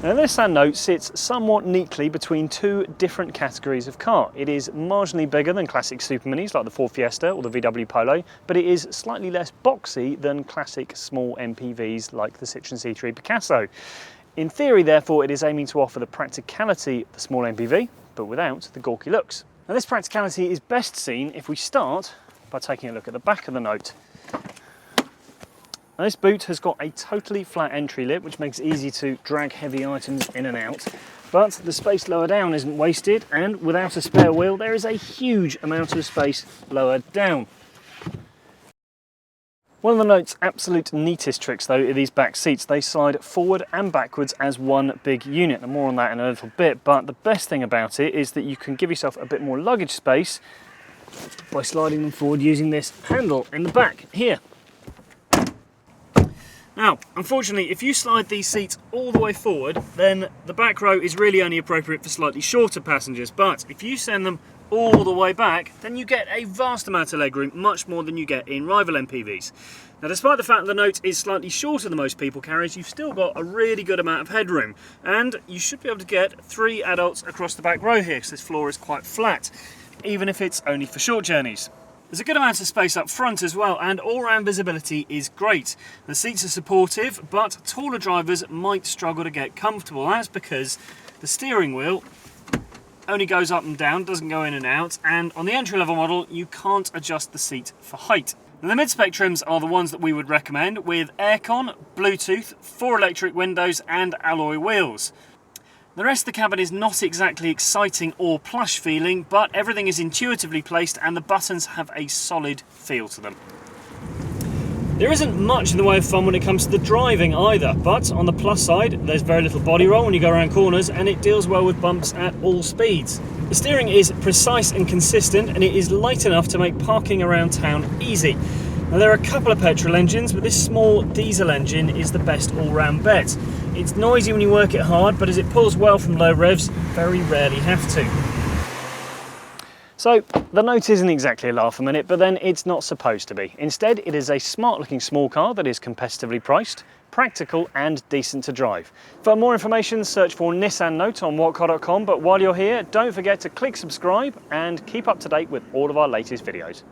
Now the Nissan Note sits somewhat neatly between two different categories of car. It is marginally bigger than classic super minis like the Ford Fiesta or the VW Polo, but it is slightly less boxy than classic small MPVs like the Citroën C3 Picasso. In theory, therefore, it is aiming to offer the practicality of the small MPV, but without the gawky looks. Now this practicality is best seen if we start by taking a look at the back of the Note. Now this boot has got a totally flat entry lip, which makes it easy to drag heavy items in and out, but the space lower down isn't wasted, and without a spare wheel there is a huge amount of space lower down. One of the Note's absolute neatest tricks though are these back seats. They slide forward and backwards as one big unit, and more on that in a little bit, but the best thing about it is that you can give yourself a bit more luggage space by sliding them forward using this handle in the back here. Now, unfortunately, if you slide these seats all the way forward, then the back row is really only appropriate for slightly shorter passengers, but if you send them all the way back, then you get a vast amount of legroom, much more than you get in rival MPVs. Now, despite the fact the Note is slightly shorter than most people carriers, you've still got a really good amount of headroom, and you should be able to get 3 adults across the back row here, because this floor is quite flat, even if it's only for short journeys. There's a good amount of space up front as well, and all-round visibility is great. The seats are supportive, but taller drivers might struggle to get comfortable. That's because the steering wheel only goes up and down, doesn't go in and out, and on the entry-level model you can't adjust the seat for height. Now, the mid-spec trims are the ones that we would recommend, with aircon, Bluetooth, 4 electric windows and alloy wheels. The rest of the cabin is not exactly exciting or plush feeling, but everything is intuitively placed and the buttons have a solid feel to them. There isn't much in the way of fun when it comes to the driving either, but on the plus side, there's very little body roll when you go around corners, and it deals well with bumps at all speeds. The steering is precise and consistent, and it is light enough to make parking around town easy. Now, there are a couple of petrol engines, but this small diesel engine is the best all-round bet. It's noisy when you work it hard, but as it pulls well from low revs, very rarely have to. So, the Note isn't exactly a laugh a minute, but then it's not supposed to be. Instead, it is a smart-looking small car that is competitively priced, practical and decent to drive. For more information, search for Nissan Note on whatcar.com, but while you're here, don't forget to click subscribe and keep up to date with all of our latest videos.